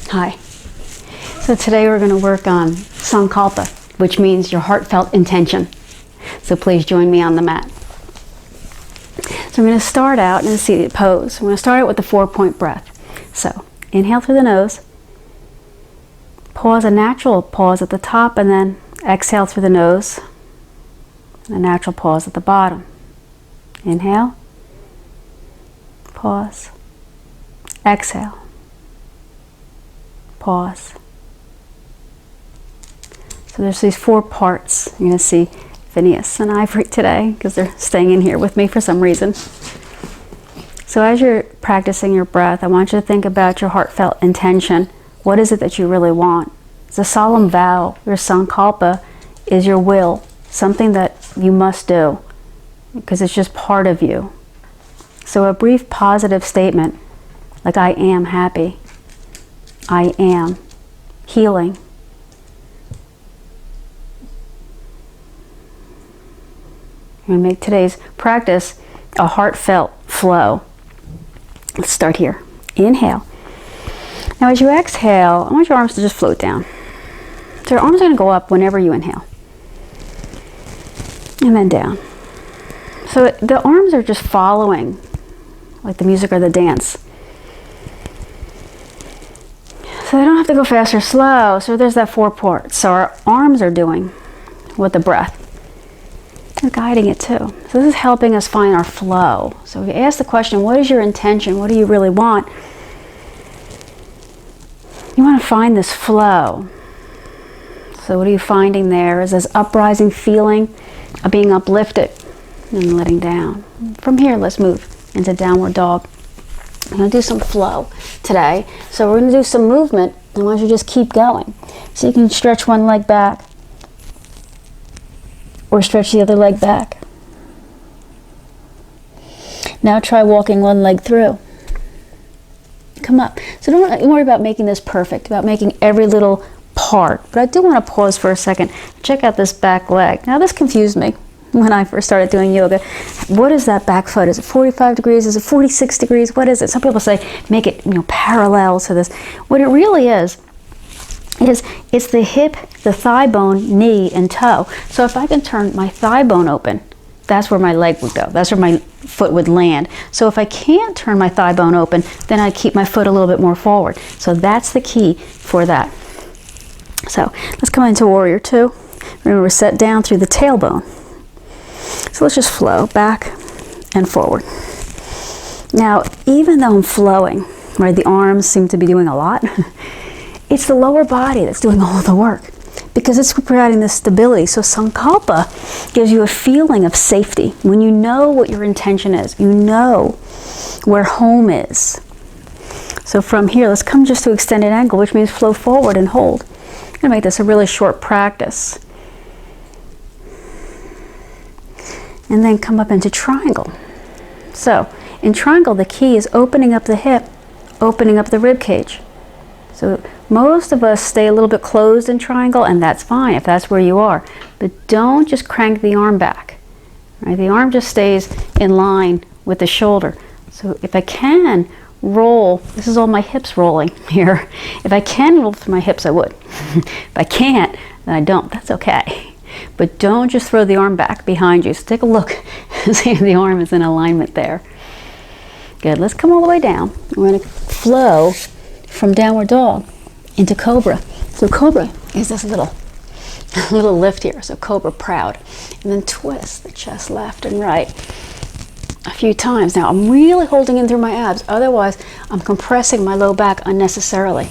Hi. So today we're going to work on Sankalpa, which means your heartfelt intention. So please join me on the mat. So I'm going to start out in a seated pose. I'm going to start out with the 4-point breath. So inhale through the nose, pause, a natural pause at the top, and then exhale through the nose, and a natural pause at the bottom. Inhale, pause, exhale, pause. So there's these 4 parts. You're going to see Phineas and Ivory today because they're staying in here with me for some reason. So as you're practicing your breath, I want you to think about your heartfelt intention. What is it that you really want? It's a solemn vow. Your Sankalpa is your will, something that you must do because it's just part of you. So a brief positive statement like, I am happy, I am healing, I'm going to make today's practice a heartfelt flow. Let's start here. Inhale. Now as you exhale, I want your arms to just float down. So your arms are going to go up whenever you inhale. And then down. So the arms are just following, like the music or the dance. So they don't have to go fast or slow. So there's that 4 parts. So our arms are doing with the breath. We're guiding it too. So this is helping us find our flow. So we ask the question, what is your intention? What do you really want? You want to find this flow. So what are you finding there is this uprising feeling of being uplifted and letting down. From here, let's move into downward dog. I'm going to do some flow today. So we're going to do some movement. I want you to just keep going. So you can stretch one leg back, or stretch the other leg back. Now try walking one leg through. Come up. So don't worry about making this perfect, about making every little part. But I do want to pause for a second. Check out this back leg. Now this confused me when I first started doing yoga. What is that back foot? Is it 45 degrees? Is it 46 degrees? What is it? Some people say make it parallel to this. What it really is it's the hip, the thigh bone, knee, and toe. So if I can turn my thigh bone open, that's where my leg would go. That's where my foot would land. So if I can't turn my thigh bone open, then I keep my foot a little bit more forward. So that's the key for that. So let's come into Warrior 2. Remember, we're set down through the tailbone. So let's just flow back and forward. Now, even though I'm flowing, right, the arms seem to be doing a lot, it's the lower body that's doing all the work because it's providing this stability. So Sankalpa gives you a feeling of safety. When you know what your intention is, you know where home is. So from here, let's come just to extended angle, which means flow forward and hold. I'm going to make this a really short practice. And then come up into triangle. So in triangle, the key is opening up the hip, opening up the rib cage. So most of us stay a little bit closed in triangle, and that's fine if that's where you are. But don't just crank the arm back. Right? The arm just stays in line with the shoulder. So if I can roll, this is all my hips rolling here. If I can roll through my hips, I would. If I can't, then I don't. That's okay. But don't just throw the arm back behind you. So take a look and see if the arm is in alignment there. Good. Let's come all the way down. We're going to flow from downward dog into Cobra. So Cobra is this little lift here. So Cobra, proud. And then twist the chest left and right a few times. Now I'm really holding in through my abs. Otherwise, I'm compressing my low back unnecessarily.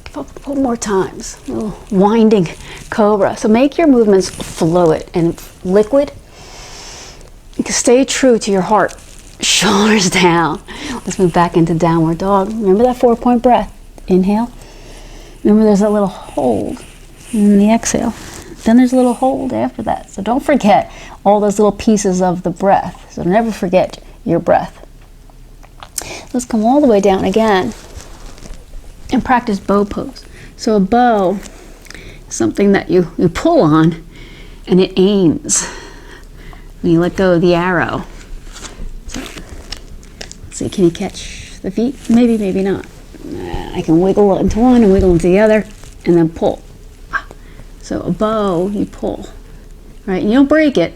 A couple more times. A little winding Cobra. So make your movements fluid and liquid. You can stay true to your heart. Shoulders down. Let's move back into downward dog. Remember that 4-point breath. Inhale. Remember there's a little hold in the exhale. Then there's a little hold after that. So don't forget all those little pieces of the breath. So never forget your breath. Let's come all the way down again and practice bow pose. So a bow is something that you pull on and it aims. When you let go of the arrow. So, let's see, can you catch the feet? Maybe, maybe not. I can wiggle into one and wiggle into the other, and then pull. So a bow, you pull, right? You don't break it,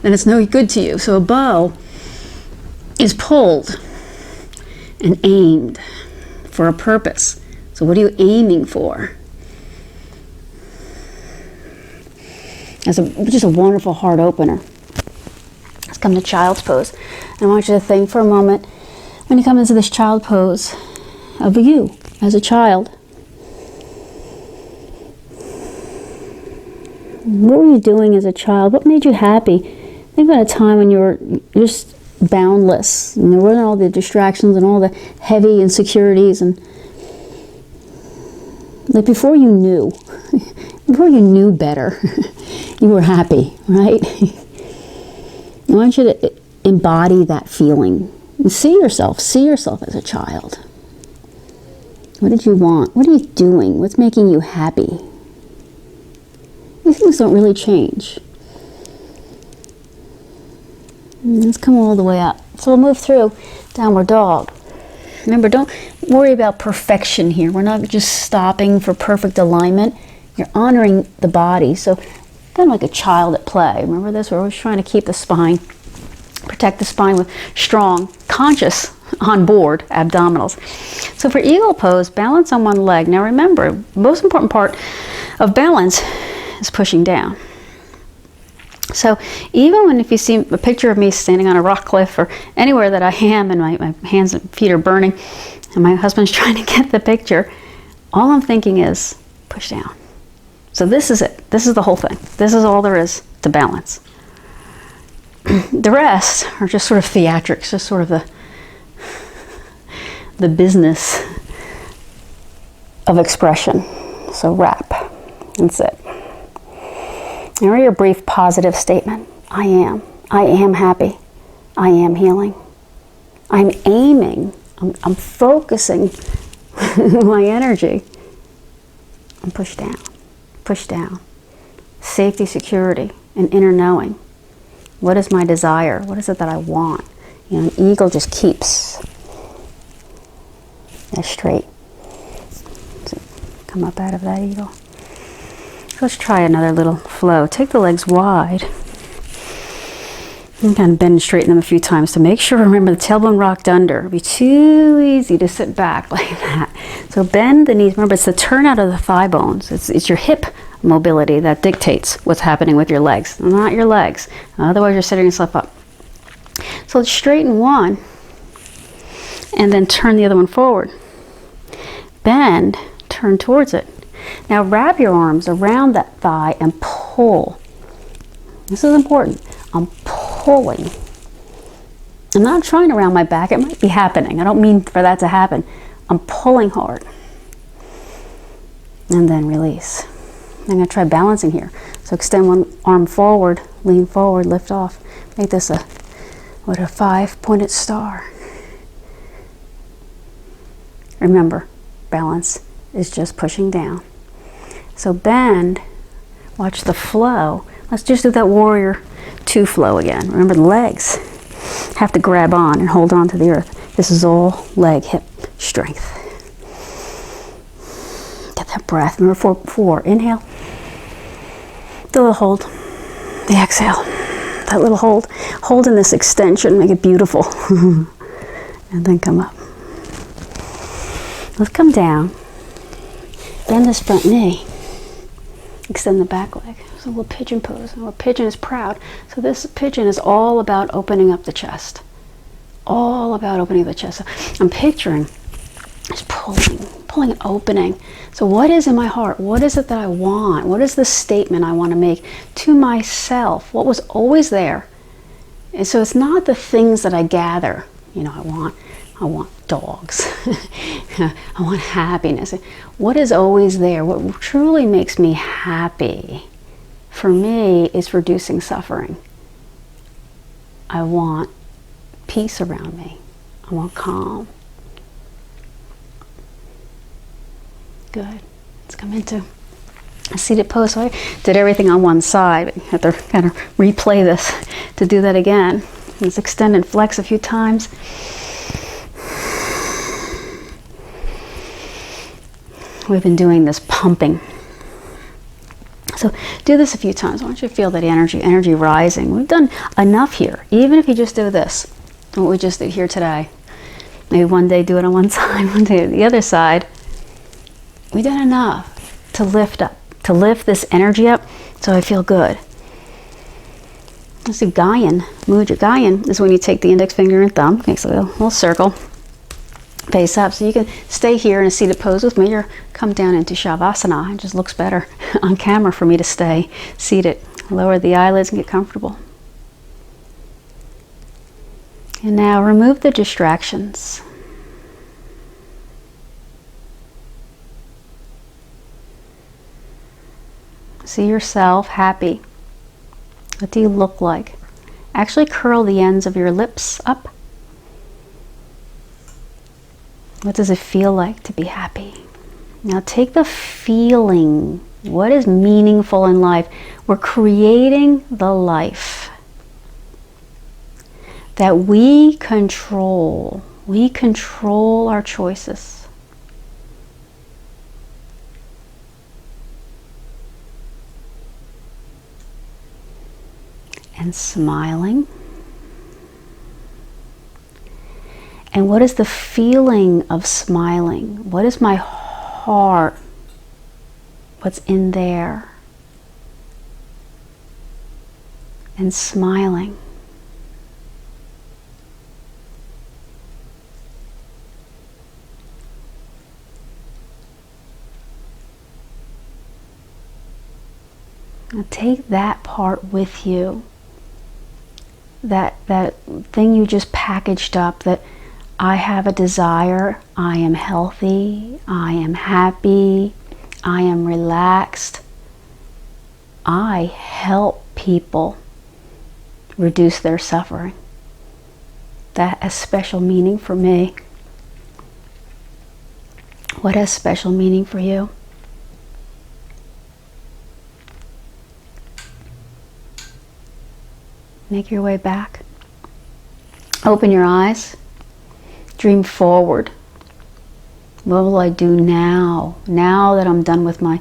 then it's no good to you. So a bow is pulled and aimed for a purpose. So what are you aiming for? That's just a wonderful heart opener. Let's come to child's pose. I want you to think for a moment, when you come into this child pose, of you as a child. What were you doing as a child? What made you happy? Think about a time when you were just boundless, and there weren't all the distractions and all the heavy insecurities, and like before you knew better, you were happy, right? I want you to embody that feeling. And see yourself as a child. What did you want? What are you doing? What's making you happy? These things don't really change. And let's come all the way up. So we'll move through downward dog. Remember, don't worry about perfection here. We're not just stopping for perfect alignment. You're honoring the body. So kind of like a child at play. Remember this? We're always trying to keep the spine, protect the spine with strong, conscious, on board abdominals. So for eagle pose, balance on one leg. Now remember, most important part of balance is pushing down. So even when if you see a picture of me standing on a rock cliff or anywhere that I am and my hands and feet are burning and my husband's trying to get the picture, all I'm thinking is push down. So this is it. This is the whole thing. This is all there is to balance. The rest are just sort of theatrics, just sort of the business of expression. So wrap. That's it. Now your brief positive statement. I am happy. I am healing. I'm aiming. I'm focusing my energy. And push down. Push down. Safety, security, and inner knowing. What is my desire? What is it that I want? You know, an eagle just keeps that straight. So come up out of that eagle. Let's try another little flow. Take the legs wide. And kind of bend and straighten them a few times to make sure, remember, the tailbone rocked under. It'd be too easy to sit back like that. So bend the knees. Remember, it's the turnout of the thigh bones. It's your hip mobility that dictates what's happening with your legs, not your legs. Otherwise, you're setting yourself up. So let's straighten one and then turn the other one forward. Bend, turn towards it. Now wrap your arms around that thigh and pull. This is important. I'm pulling. I'm not trying to round my back. It might be happening. I don't mean for that to happen. I'm pulling hard. And then release. I'm going to try balancing here. So extend one arm forward, lean forward, lift off. Make this a 5-pointed star. Remember, balance is just pushing down. So bend, watch the flow. Let's just do that warrior 2 flow again. Remember, the legs have to grab on and hold on to the earth. This is all leg, hip strength. Get that breath. Remember, 4. Inhale. The little hold. The exhale. That little hold. Hold in this extension. Make it beautiful. And then come up. Let's come down. Bend this front knee. Extend the back leg. So we'll pigeon pose. Well, pigeon is proud. So this pigeon is all about opening up the chest. All about opening the chest. So I'm picturing just pulling and opening. So what is in my heart? What is it that I want? What is the statement I want to make to myself? What was always there? And so it's not the things that I gather. You know, I want dogs. I want happiness. What is always there? What truly makes me happy for me is reducing suffering. I want peace around me. I want calm. Good. Let's come into a seated pose. So I did everything on one side, but you have to kind of replay this to do that again. Let's extend and flex a few times. we've been doing this pumping. So do this a few times. I want you to feel that energy rising. We've done enough here. Even if you just do this, what we just did here today. Maybe one day do it on one side, one day on the other side. We've done enough to lift up, to lift this energy up, so I feel good. Let's do Gaian. Mudra Gaian is when you take the index finger and thumb, makes a little circle, face up. So you can stay here in a seated pose with me, or come down into Shavasana. It just looks better on camera for me to stay seated. Lower the eyelids and get comfortable. And now remove the distractions. See yourself happy. What do you look like? Actually curl the ends of your lips up. What does it feel like to be happy? Now take the feeling. What is meaningful in life? We're creating the life that we control. We control our choices. And smiling. And what is the feeling of smiling? What is my heart? What's in there? And smiling. Now take that part with you. That thing you just packaged up, that I have a desire, I am healthy, I am happy, I am relaxed. I help people reduce their suffering. That has special meaning for me. What has special meaning for you? Make your way back. Open your eyes. Dream forward. What will I do now? Now that I'm done with my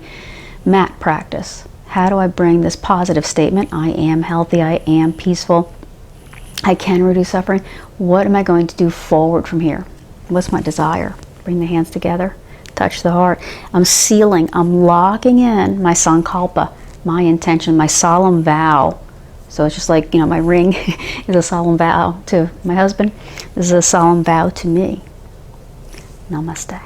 mat practice. How do I bring this positive statement? I am healthy. I am peaceful. I can reduce suffering. What am I going to do forward from here? What's my desire? Bring the hands together. Touch the heart. I'm sealing. I'm locking in my sankalpa, my intention, my solemn vow. So it's just like, my ring is a solemn vow to my husband. This is a solemn vow to me. Namaste.